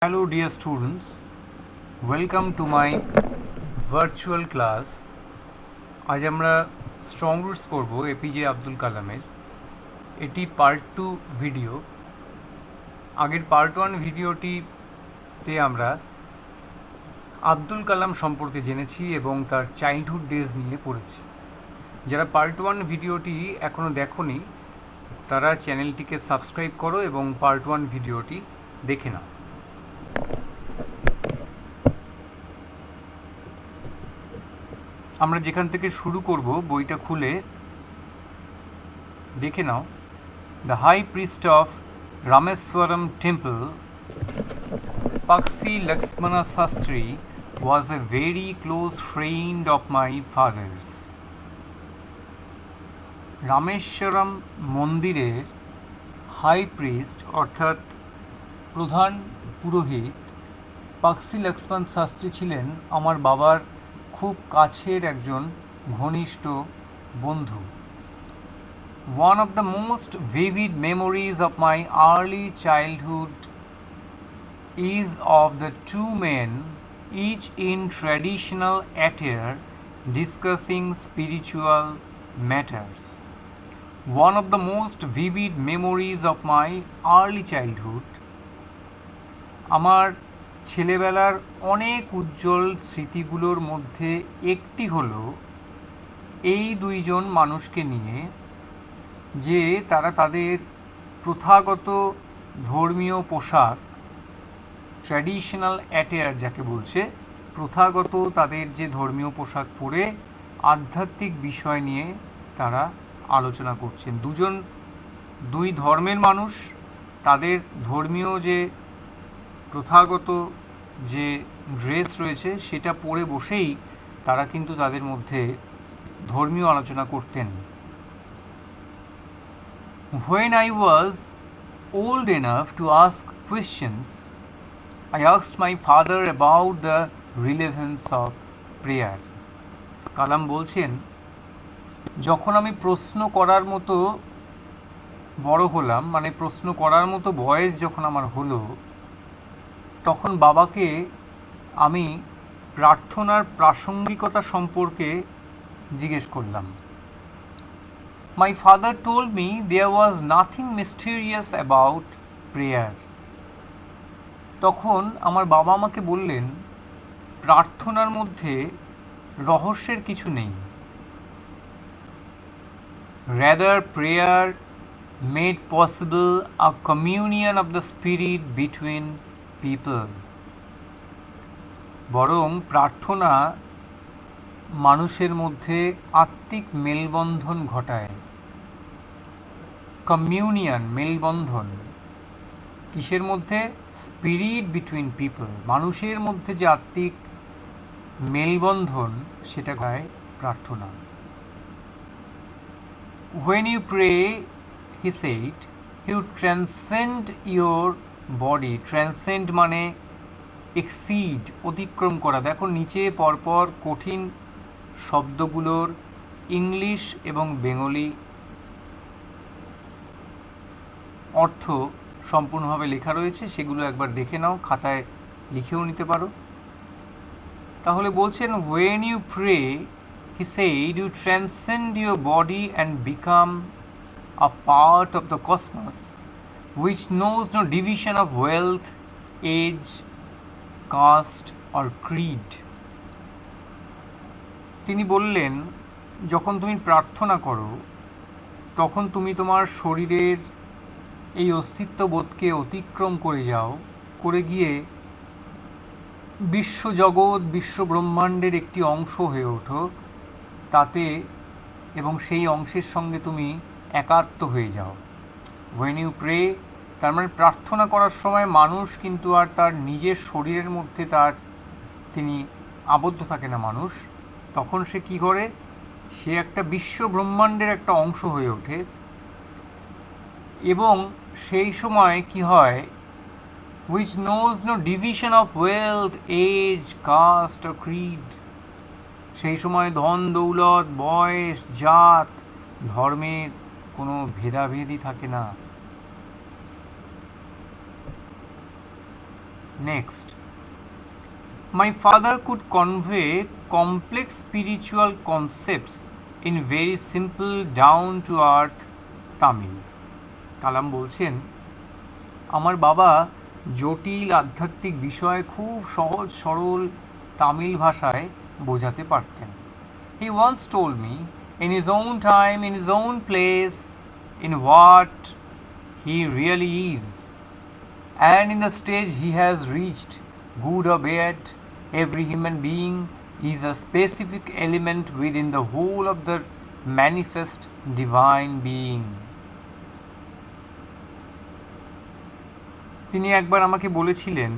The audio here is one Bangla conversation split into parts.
Hello, dear students. Welcome to my virtual class. আজ আমরা স্ট্রং রুটস পড়ব এপিজে আব্দুল কালামের। এটি পার্ট 2 ভিডিও। আগের পার্ট 1 ভিডিওটিতে আমরা আব্দুল কালাম সম্পর্কে জেনেছি এবং তার চাইল্ডহুড ডেজ নিয়ে পড়েছি। যারা পার্ট 1 ভিডিওটি এখনও দেখোনি তারা চ্যানেলটিকে সাবস্ক্রাইব করো এবং পার্ট 1 ভিডিওটি দেখে নাও। আমরা যেখান থেকে শুরু করব বইটা খুলে দেখে নাও। The high priest of Rameswaram temple Pakshi Lakshmana Sastri was a very close friend of my father's. Rameswaram মন্দিরের হাই প্রিস্ট অর্থাৎ প্রধান পুরোহিত পাকসি লক্ষ্মণ শাস্ত্রী ছিলেন আমার বাবার খুব কাছের একজন ঘনিষ্ঠ বন্ধু। One of the most vivid memories of my early childhood is of the two men, each in traditional attire, discussing spiritual matters. One of the most vivid memories of my early childhood, আমার ছেলেবেলার অনেক উজ্জ্বল স্মৃতিগুলোর মধ্যে একটি হলো এই দুইজন মানুষকে নিয়ে যে তারা তাদের প্রথাগত ধর্মীয় পোশাক ট্র্যাডিশনাল অ্যাটেয়ার যাকে বলছে, প্রথাগত তাদের যে ধর্মীয় পোশাক পরে আধ্যাত্মিক বিষয় নিয়ে তারা আলোচনা করছেন। দুই ধর্মের মানুষ তাদের ধর্মীয় যে প্রথাগত যে ড্রেস রয়েছে সেটা পরে বসেই তারা কিন্তু তাদের মধ্যে ধর্মীয় আলোচনা করতেন। When I was old enough to ask questions, I asked my father about the relevance of prayer. কালাম বলছেন, যখন আমি প্রশ্ন করার মতো বড় হলাম, মানে প্রশ্ন করার মতো বয়স যখন আমার হলো, তখন বাবাকে আমি প্রার্থনার প্রাসঙ্গিকতা সম্পর্কে জিজ্ঞেস করলাম। My father told me there was nothing mysterious about prayer. তখন আমার বাবা আমাকে বললেন, প্রার্থনার মধ্যে রহস্যের কিছু নেই। Rather, prayer made possible a communion of the spirit between people. বরং প্রার্থনা মানুষের মধ্যে আত্মিক মেলবন্ধন ঘটায়। কমিউনিয়ন, মেলবন্ধন কিসের মধ্যে? স্পিরিট বিটুইন পিপল, মানুষের মধ্যে যে আত্মিক মেলবন্ধন সেটা হয় প্রার্থনা। When you pray, he said, you transcend your body. Transcend মানে এক্সিড, অতিক্রম করা। দেখো নিচে পরপর কঠিন শব্দগুলোর ইংলিশ এবং বেঙ্গলি অর্থ সম্পূর্ণভাবে লেখা রয়েছে, সেগুলো একবার দেখে নাও, খাতায় লিখেও নিতে পারো। তাহলে বলছেন, when you pray, he said, you transcend your body and become a part of the cosmos which knows no division of wealth, age, caste or creed. তিনি বললেন, যখন তুমি প্রার্থনা করো তখন তুমি তোমার শরীরের এই অস্তিত্ববোধকে অতিক্রম করে যাও, করে গিয়ে বিশ্বজগৎ, বিশ্বব্রহ্মাণ্ডের একটি অংশ হয়ে ওঠো তাতে, এবং সেই অংশের সঙ্গে তুমি একাত্ম হয়ে যাও। When you pray, তার মানে প্রার্থনা করার সময় মানুষ কিন্তু আর তার নিজের শরীরের মধ্যে তিনি আবদ্ধ থাকে না। মানুষ তখন সে কী করে? সে একটা বিশ্ব ব্রহ্মাণ্ডের একটা অংশ হয়ে ওঠে, এবং সেই সময় কি হয়? which knows no division of wealth, age, caste or creed. সেই সময় ধন দৌলত, বয়স, জাত, ধর্মের কোনো ভেদাভেদই থাকে না। Next, my father could convey complex spiritual concepts in very simple down to earth Tamil. কালাম বলছেন আমার বাবা জটিল আধ্যাত্মিক বিষয় খুব সহজ সরল তামিল ভাষায় বোঝাতে পারতেন. He once told me, in his own time, in his own place, in what he really is, and in the stage he has reached, good or bad, every human being is a specific element within the whole of the manifest divine being. তিনি একবার আমাকে বলেছিলেন,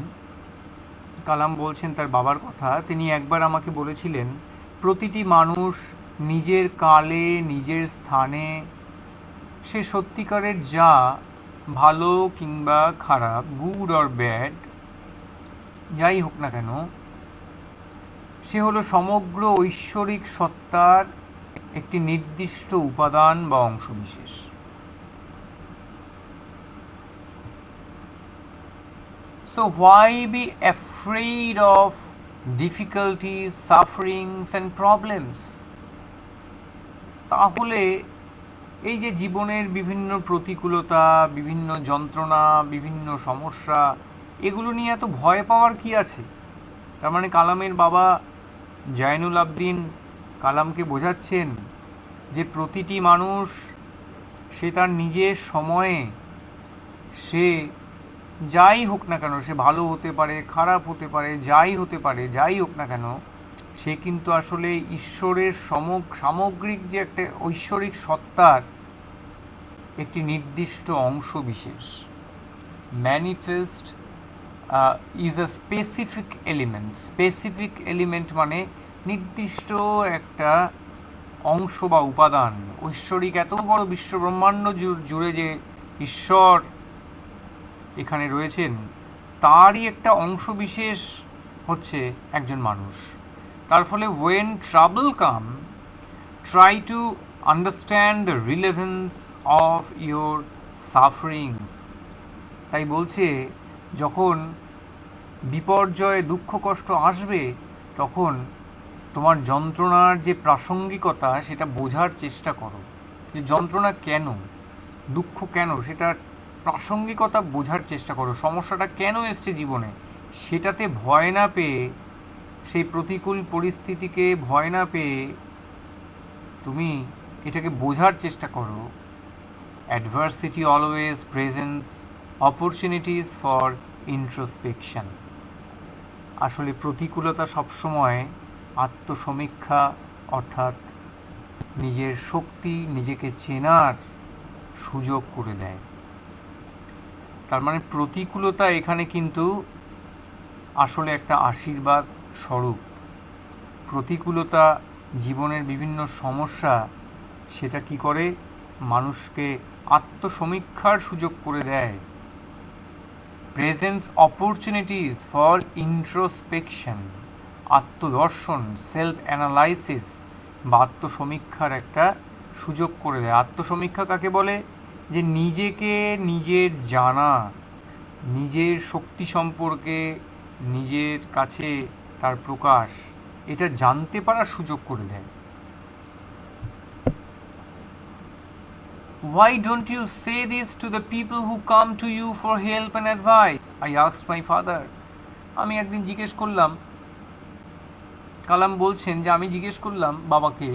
কালাম বলছেন তার বাবার কথা, তিনি একবার আমাকে বলেছিলেন প্রতিটি মানুষ নিজের কালে নিজের স্থানে সে সত্যিকারের যা ভালো কিংবা খারাপ, গুড অর ব্যাড, যাই হোক না কেন, সে হলো সমগ্র ঐশ্বরিক সত্তার একটি নির্দিষ্ট উপাদান বা অংশবিশেষ. So why be afraid of difficulties, sufferings and problems? তাহলে এই যে জীবনের বিভিন্ন প্রতিকূলতা, বিভিন্ন যন্ত্রণা, বিভিন্ন সমস্যা, এগুলো নিয়ে এত ভয় পাওয়ার কি আছে? তার মানে কালামের বাবা জয়নুল আবদিন কালামকে বোঝাচ্ছেন যে প্রতিটি মানুষ সে তার নিজের সময়ে সে যাই হোক না কেন, সে ভালো হতে পারে, খারাপ হতে পারে, যাই হতে পারে, যাই হোক না কেন, সে কিন্তু আসলে ঈশ্বরের সামগ্রিক যে একটা ঐশ্বরিক সত্তার একটি নির্দিষ্ট অংশ বিশেষ. Manifest is a specific element. Specific element মানে নির্দিষ্ট একটা অংশ বা উপাদান. ঐশ্বরিক এত বড় বিশ্বব্রহ্মাণ্ড জুড়ে যে ঈশ্বর এখানে রয়েছেন তারই একটা অংশ বিশেষ হচ্ছে একজন মানুষ. তার ফলে when trouble come, try to understand the relevance of your sufferings. তাই বলছে যখন বিপর্যয় দুঃখ কষ্ট আসবে তখন তোমার যন্ত্রণার যে প্রাসঙ্গিকতা সেটা বোঝার চেষ্টা করো, যে যন্ত্রণা কেন, দুঃখ কেন, সেটা প্রাসঙ্গিকতা বোঝার চেষ্টা করো. সমস্যাটা কেন এসছে জীবনে সেটাতে ভয় না পেয়ে, সেই প্রতিকূল পরিস্থিতিকে ভয় না পেয়ে তুমি এটাকে বোঝার চেষ্টা করো. Adversity always presents opportunities for introspection. আসলে প্রতিকূলতা সবসময় আত্মসমীক্ষা অর্থাৎ নিজের শক্তি, নিজেকে চেনার সুযোগ করে দেয়. তার মানে প্রতিকূলতা এখানে কিন্তু আসলে একটা আশীর্বাদ স্বরূপ. প্রতিকূলতা, জীবনের বিভিন্ন সমস্যা, সেটা কি করে মানুষকে আত্মসমীক্ষার সুযোগ করে দেয়. প্রেজেন্স অপরচুনিটিস ফর ইন্ট্রোস্পেকশন, আত্মদর্শন, সেলফ অ্যানালাইসিস বা আত্মসমীক্ষার একটা সুযোগ করে দেয়. আত্মসমীক্ষা কাকে বলে? যে নিজেকে নিজের জানা, নিজের শক্তি সম্পর্কে, নিজের কাছে তার প্রকাশ, এটা জানতে পারার সুযোগ করে দেয়. Why don't you say this to the people who come to you for help and advice? I asked my father. আমি একদিন জিজ্ঞেস করলাম, কালাম বলছেন যে আমি জিজ্ঞেস করলাম বাবাকে,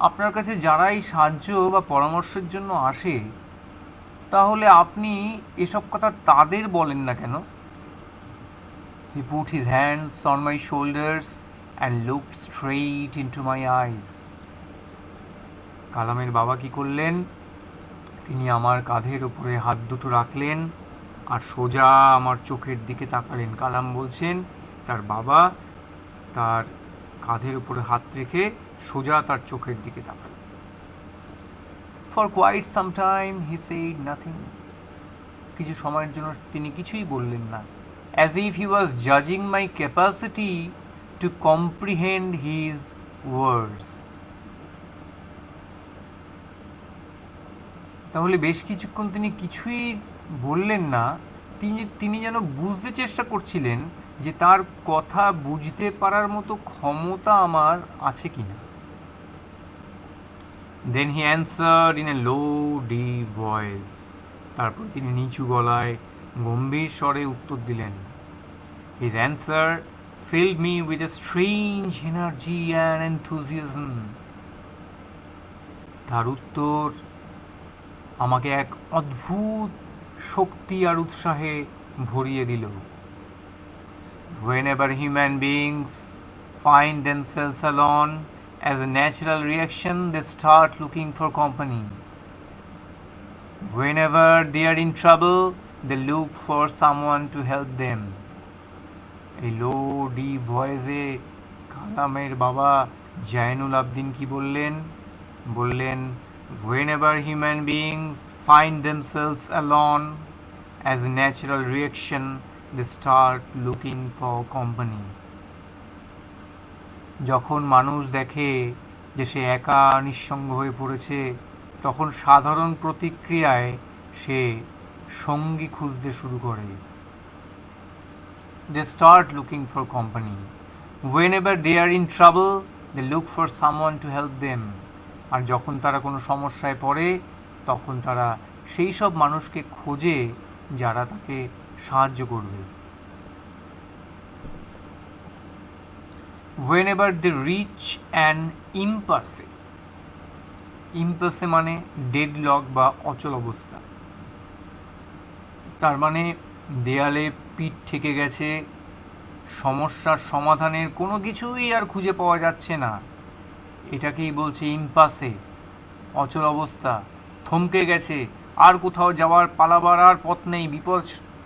আপনার কাছে যারাই সাহায্য বা পরামর্শের জন্য আসে তাহলে আপনি এসব কথা তাদের বলেন না কেন? He put his hands on my shoulders and looked straight into my eyes. কালামের বাবা কি করলেন? তিনি আমার কাঁধের উপরে হাত দুটো রাখলেন আর সোজা আমার চোখের দিকে তাকালেন. কালাম বলছেন তার বাবা তার কাঁধের উপরে হাত রেখে সোজা তার চোখের দিকে তাকালেন. For quite some time he said nothing. কিছু সময়ের জন্য তিনি কিছুই বললেন না. As if he was judging my capacity to comprehend his words. তাহলে বেশ কিছুক্ষণ তিনি কিছুই বললেন না, তিনি যেন বুঝতে চেষ্টা করছিলেন যে তার কথা বুঝতে পারার মতো ক্ষমতা আমার আছে কিনা। Then he answered in a low deep voice, তারপর তিনি নিচু গলায় গম্ভীর স্বরে উত্তর দিলেন। His answer filled me with a strange energy and enthusiasm. তার উত্তর আমাকে এক অদ্ভুত শক্তি আর উৎসাহে ভরিয়ে দিল। Whenever human beings find themselves alone, as a natural reaction, they start looking for company. Whenever they are in trouble, they look for someone to help them. এই লো ডিপ ভয়েসে কালামের বাবা জাইনুল আবদিন কি বললেন, whenever human beings find themselves alone, as a natural reaction, they start looking for company. যখন মানুষ দেখে যে সে একা নিঃসঙ্গ হয়ে পড়েছে, তখন সাধারণ প্রতিক্রিয়ায় সে সঙ্গী খুঁজতে শুরু করে। They start looking for company. Whenever they are in trouble, they look for someone to help them. আর যখন তারা কোনো সমস্যায় পড়ে, তখন তারা সেই সব মানুষকে খোঁজে যারা তাকে সাহায্য করবে। Whenever they reach an impasse, impasse মানে ডেডলক বা অচল অবস্থা, তার মানে দেয়ালে পিঠ ঠেকে গেছে, সমস্যার সমাধানের কোনো কিছুই আর খুঁজে পাওয়া যাচ্ছে না, এটাকেই বলছে ইম্পাসে, অচল অবস্থা, থমকে গেছে, আর কোথাও যাওয়ার পালাবার আর পথ নেই, বিপদ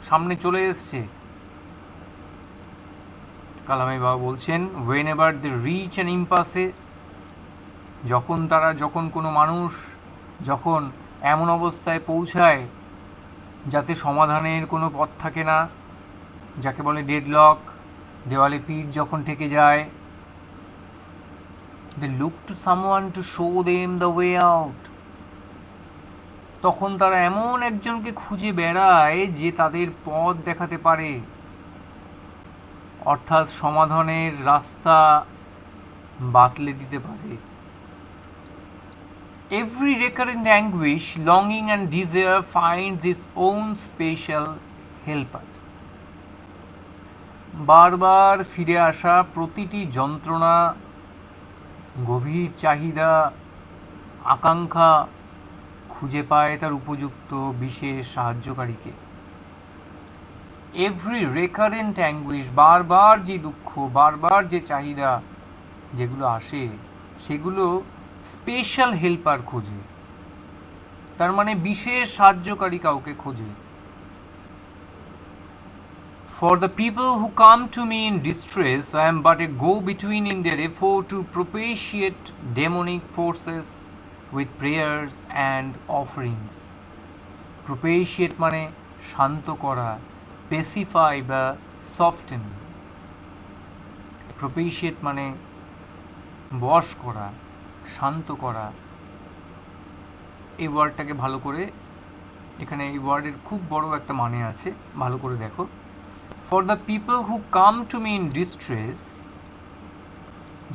সামনে চলে এসছে। কালামের বাবা বলছেন whenever they reach an impasse, যখন কোনো মানুষ যখন এমন অবস্থায় পৌঁছায় যাতে সমাধানের কোনো পথ থাকে না, যাকে বলে ডেডলক, দেওয়ালে পিঠ যখন ঠেকে যায়, they look to someone to show them the way out. তখন তারা এমন একজনকে খুঁজে বেড়ায় যে তাদের পথ দেখাতে পারে, অর্থাৎ সমাধানের রাস্তা বাতলে দিতে পারে। Every recurrent anguish, longing and desire finds its own special helper. বারবার ফিরে আসা প্রতিটি যন্ত্রণা, গভীর চাহিদা, আকাঙ্ক্ষা খুঁজে পায় তার উপযুক্ত বিশেষ সাহায্যকারীকে। এভরি রেকারেন্ট অ্যাঙ্গুইশ, বারবার যে দুঃখ, বারবার যে চাহিদা যেগুলো আসে, সেগুলো স্পেশাল হেল্পার খোঁজে, তার মানে বিশেষ সাহায্যকারী কাউকে খোঁজে। For the people who come to me in distress, I am but a go-between in their effort to propitiate demonic forces with prayers and offerings. Propitiate মানে শান্ত করা, pacify বা soften. Propitiate মানে বশ করা, শান্ত করা। এই ওয়ার্ডটাকে ভালো করে, এখানে এই ওয়ার্ডের খুব বড় একটা মানে আছে, ভালো করে দেখো। For the people who come to me in distress,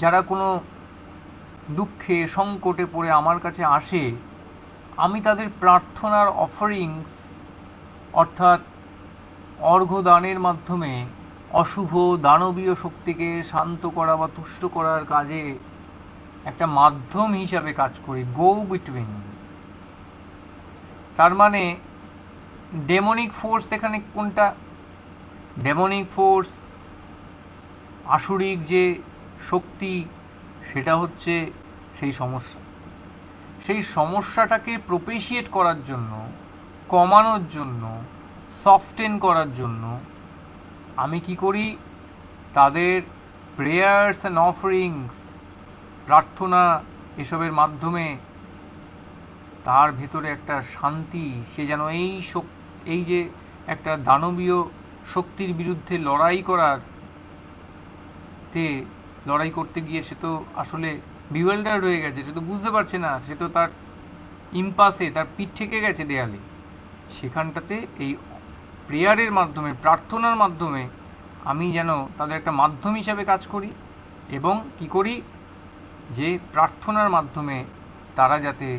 যারা কোনো দুঃখে সংকটে পড়ে আমার কাছে আসে, আমি তাদের প্রার্থনার অফারিংস অর্থাৎ অর্ঘ্যদানের মাধ্যমে অশুভ দানবীয় শক্তিকে শান্ত করা বা তুষ্ট করার কাজে একটা মাধ্যম হিসাবে কাজ করি, গো বিটুইন। তার মানে ডেমনিক ফোর্স এখানে কোনটা? ডেমনিক ফোর্স, আসুরিক যে শক্তি, সেটা হচ্ছে সেই সমস্যা। সেই সমস্যাটাকে প্রোপেশিয়েট করার জন্য, কমানোর জন্য, সফটেন করার জন্য আমি কি করি? তাদের প্রেয়ার্স অ্যান্ড অফারিংস, প্রার্থনা, এসবের মাধ্যমে তার ভেতরে একটা শান্তি, সে যেন এই যে একটা দানবীয় শক্তির বিরুদ্ধে লড়াই করতে গিয়ে সে তো আসলে বিওয়েল্ডার্ড হয়ে গেছে, সে তো বুঝতে পারছে না, সে তো তার ইম্পাসে, তার পিঠ ঠেকে গেছে দেয়ালে, সেখানটাতে এই প্রেয়ারের মাধ্যমে, প্রার্থনার মাধ্যমে আমি যেন তাদের একটা মাধ্যম হিসাবে কাজ করি, এবং কি করি, যে প্রার্থনার মাধ্যমে তারা যাতে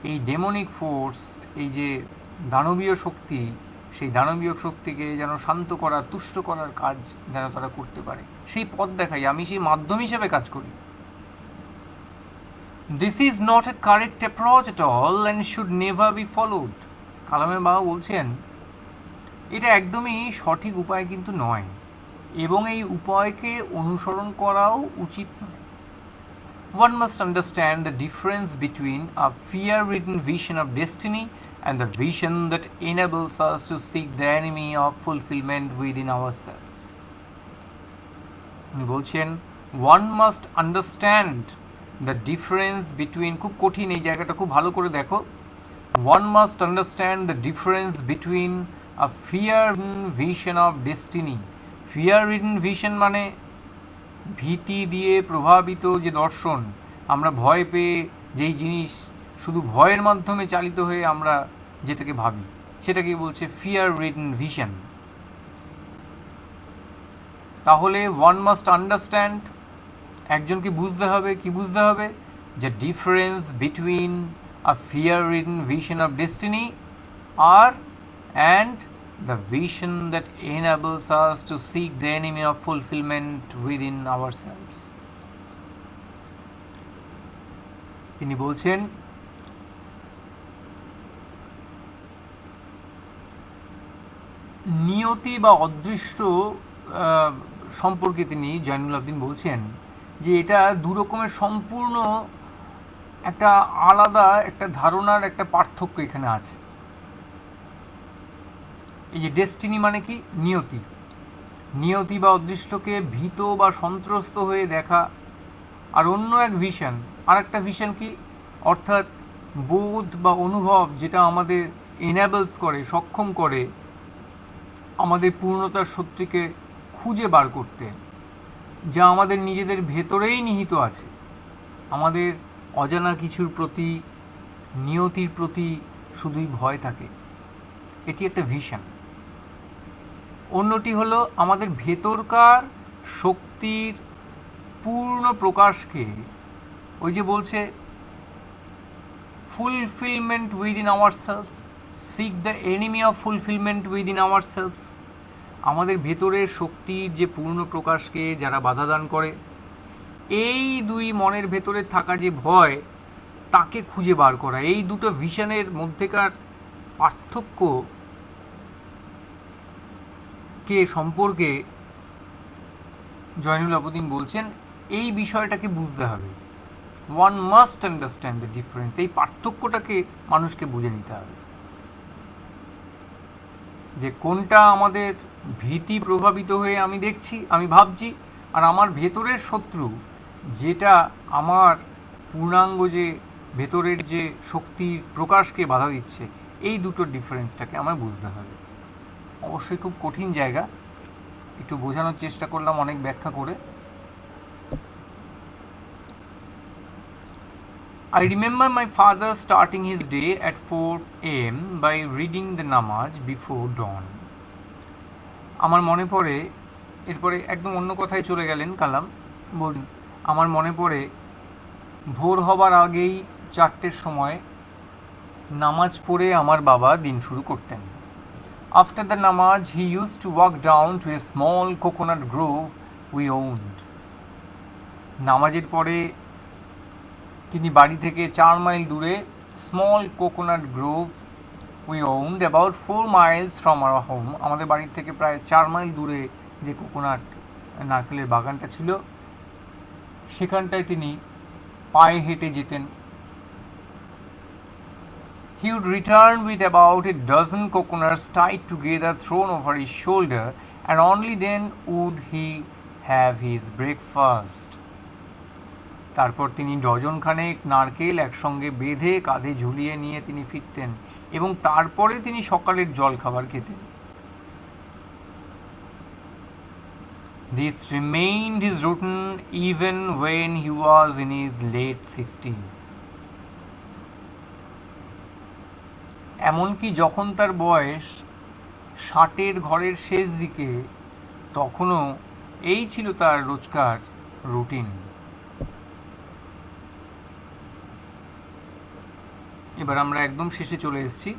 এই ডেমনিক ফোর্স, এই যে দানবীয় শক্তি, সেই দানবীয় শক্তিকে যেন শান্ত করার, তুষ্ট করার কাজ যেন তারা করতে পারে, সেই পথ দেখাই, আমি সেই মাধ্যম হিসেবে কাজ করি। This is not a correct approach at all and should never be followed. কালামের বাবা বলছেন এটা একদমই সঠিক উপায় কিন্তু নয়, এবং এই উপায়কে অনুসরণ করাও উচিত নয়। One must understand the difference between a fear-ridden vision of destiny and the vision that enables us to seek the enemy of fulfillment within ourselves. উনি বলছেন one must understand the difference between, খুব কঠিন এই জায়গাটা, খুব ভালো করে দেখো, one must understand the difference between a fear-ridden vision of destiny. fear-ridden vision মানে ভীতি দিয়ে প্রভাবিত যে দর্শন, আমরা ভয় পেয়ে যেই জিনিস, শুধু ভয়ের মাধ্যমে চালিত হয়ে আমরা যেটাকে ভাবি, সেটাকে বলছে ফিয়ার রিডেন ভিশন। তাহলে ওয়ান মাস্ট আন্ডারস্ট্যান্ড, একজনকে বুঝতে হবে, কি বুঝতে হবে, যে difference between a fear ridden vision of destiny আর and the vision that enables us to seek the enemy of fulfillment within ourselves. তিনি বলছেন নিয়তি বা অদৃষ্ট সম্পর্কে তিনি, জয়নুল আবদিন বলছেন যে এটা দু রকমের সম্পূর্ণ একটা আলাদা একটা ধারণার একটা পার্থক্য এখানে আছে। এই যে ডেস্টিনি মানে কি, নিয়তি, নিয়তি বা অদৃষ্টকে ভীত বা সন্ত্রস্ত হয়ে দেখা, আর অন্য এক ভিশন, আর একটা ভিশন কি, অর্থাৎ বোধ বা অনুভব, যেটা আমাদের এনাবেলস করে, সক্ষম করে আমাদের পূর্ণতার সত্যিকে খুঁজে বার করতে, যা আমাদের নিজেদের ভেতরেই নিহিত আছে। আমাদের অজানা কিছুর প্রতি, নিয়তির প্রতি শুধুই ভয় থাকে, এটি একটা ভিশন। অন্যটি হলো আমাদের ভেতরকার শক্তির পূর্ণ প্রকাশকে, ওই যে বলছে fulfilment within ourselves, seek the enemy of fulfilment within ourselves. আমাদের ভেতরের শক্তির যে পূর্ণ প্রকাশকে যারা বাধা দান করে, এই দুই মনের ভেতরে থাকা যে ভয়, তাকে খুঁজে বার করা, এই দুটো ভিশনের মধ্যেকার পার্থক্য কে সম্পর্কে জয়নুল আবদিন বলছেন এই বিষয়টাকে বুঝতে হবে। One must understand the difference, এই পার্থক্যটাকে মানুষকে বুঝে নিতে হবে, যে কোনটা আমাদের ভীতি প্রভাবিত হয়ে আমি দেখছি, আমি ভাবছি, আর আমার ভেতরের শত্রু, যেটা আমার পূর্ণাঙ্গ যে ভেতরের যে শক্তির প্রকাশকে বাধা দিচ্ছে, এই দুটোর ডিফারেন্সটাকে আমায় বুঝতে হবে। অবশ্যই খুব কঠিন জায়গা, একটু বোঝানোর চেষ্টা করলাম অনেক ব্যাখ্যা করে। I remember my father starting his day at 4 a.m. by reading the namaz before dawn. আমার মনে পড়ে, এরপরে একদম অন্য কথায় চলে গেলেন কালাম, বলুন, আমার মনে পড়ে ভোর হবার আগেই 4টের সময় নামাজ পড়ে আমার বাবা দিন শুরু করতেন। After the namaz, he used to walk down to a small coconut grove we owned. নামাজের পরে তিনি বাড়ি থেকে 4 মাইল দূরে small coconut grove we owned about 4 miles from our home, আমাদের বাড়ির থেকে প্রায় 4 মাইল দূরে যে কোকোনাট নারকেলের বাগানটা ছিল, সেখানটায় তিনি পায়ে হেঁটে যেতেন। He would return with about a dozen coconuts tied together thrown over his shoulder, and only then would he have his breakfast. তারপর তিনি ডজনখানেক নারকেল একসঙ্গে বেঁধে কাঁধে ঝুলিয়ে নিয়ে তিনি ফিরতেন, এবং তারপরে তিনি সকালের জল খাবার খেতেন। This remained his routine even when he was in his late 60s. এমনকি যখন তার বয়স 60-এর ঘরের শেষ দিকে তখনও এই ছিল তার রোজকার রুটিন। এবার আমরা একদম শেষে চলে এসেছি।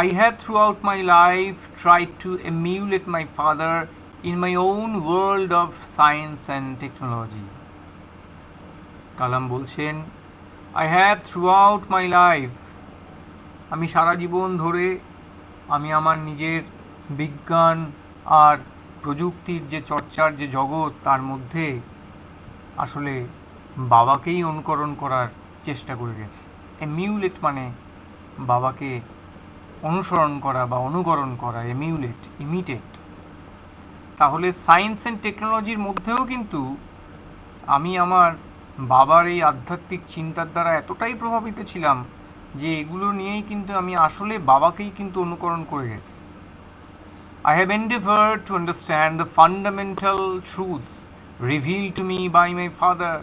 I have throughout my life tried to emulate my father in my own world of science and technology. কালাম বলছেন, I have throughout my life, আমি সারা জীবন ধরে আমি আমার নিজের বিজ্ঞান আর প্রযুক্তির যে চর্চার যে জগৎ তার মধ্যে আসলে বাবাকেই অনুকরণ করার চেষ্টা করে গেছি। এমিউলেট মানে বাবাকে অনুসরণ করা বা অনুকরণ করা, এমিউলেট, ইমিটেট। তাহলে সায়েন্স অ্যান্ড টেকনোলজির মধ্যেও কিন্তু আমি আমার বাবার এই আধ্যাত্মিক চিন্তার দ্বারা এতটাই প্রভাবিত ছিলাম যে এগুলো নিয়েই কিন্তু আমি আসলে বাবাকেই কিন্তু অনুকরণ করে গেছি। I have endeavored to understand the fundamental truths revealed to me by my father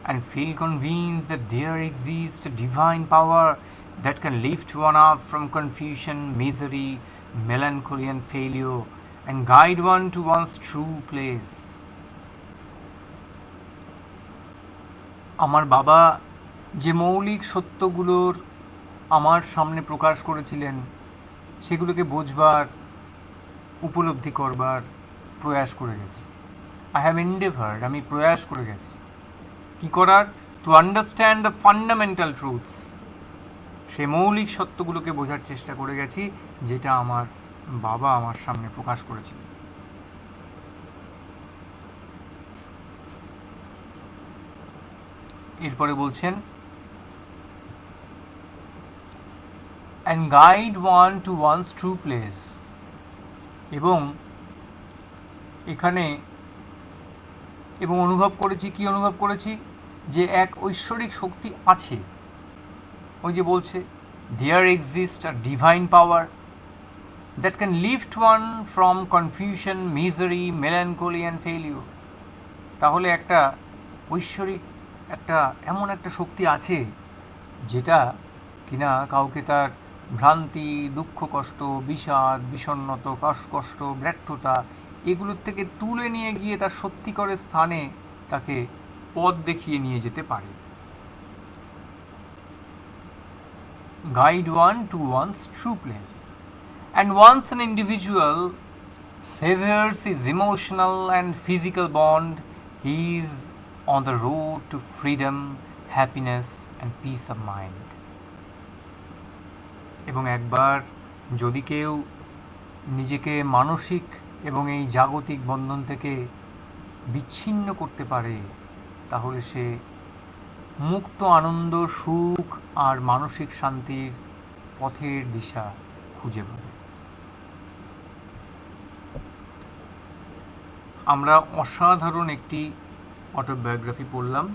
and feel convinced that there exists a divine power that can lift one up from confusion, misery, melancholy and failure and guide one to one's true place. আমার বাবা যে মৌলিক সত্যগুলোর আমার সামনে প্রকাশ করেছিলেন সেগুলোকে বোঝবার, উপলব্ধি করবার প্রয়াস করে গেছি। আই হ্যাভ এন্ডেভার্ড, আমি প্রয়াস করে গেছি কী করার? To understand the fundamental truths, সে মৌলিক সত্যগুলোকে বোঝার চেষ্টা করে গেছি যেটা আমার বাবা আমার সামনে প্রকাশ করেছিলেন। এরপরে বলছেন, and guide one to one's true place, এবং এখানে এবং অনুভব করেছি, কি অনুভব করেছি? যে এক ঐশ্বরিক শক্তি আছে। ওই যে বলছে, there exists a divine power that can lift one from confusion, misery, melancholy and failure. তাহলে একটা ঐশ্বরিক এমন একটা শক্তি আছে যেটা কিনা কাউকে তার ভ্রান্তি, দুঃখ, কষ্ট, বিষাদ, বিষণ্ণতা, কষ্ট, ব্যর্থতা এগুলোর থেকে তুলে নিয়ে গিয়ে তার সত্যিকারের স্থানে তাকে পথ দেখিয়ে নিয়ে যেতে পারে। Guide one to one's true place. And once an individual severs his emotional and physical bond, he is on the road to freedom, happiness and peace of mind. এবং একবার যদি কেউ নিজেকে মানসিক এবং এই জাগতিক বন্ধন থেকে বিচ্ছিন্ন করতে পারে তাহলে সে মুক্ত আনন্দ, সুখ আর মানসিক শান্তির পথের দিশা খুঁজে পাবে। আমরা অসাধারণ একটি অটোবায়োগ্রাফি পড়লাম।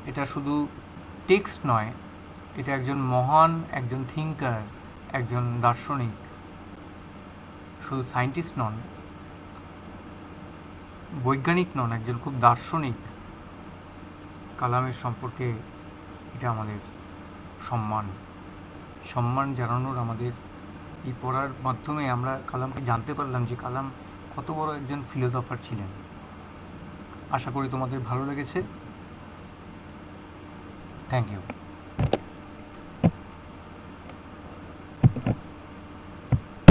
এটা শুধু টেক্সট নয়, এটা একজন মহান, একজন থিঙ্কার, একজন দার্শনিক, শুধু সায়েন্টিস্ট নন, বৈজ্ঞানিক নন, একজন খুব দার্শনিক কালামের সম্পর্কে এটা আমাদের সম্মান জানানোর আমাদের এই পড়ার মাধ্যমে আমরা কালামকে জানতে পারলাম যে কালাম কত বড় একজন ফিলোসফার ছিলেন। আশা করি তোমাদের ভালো লেগেছে। Thank you.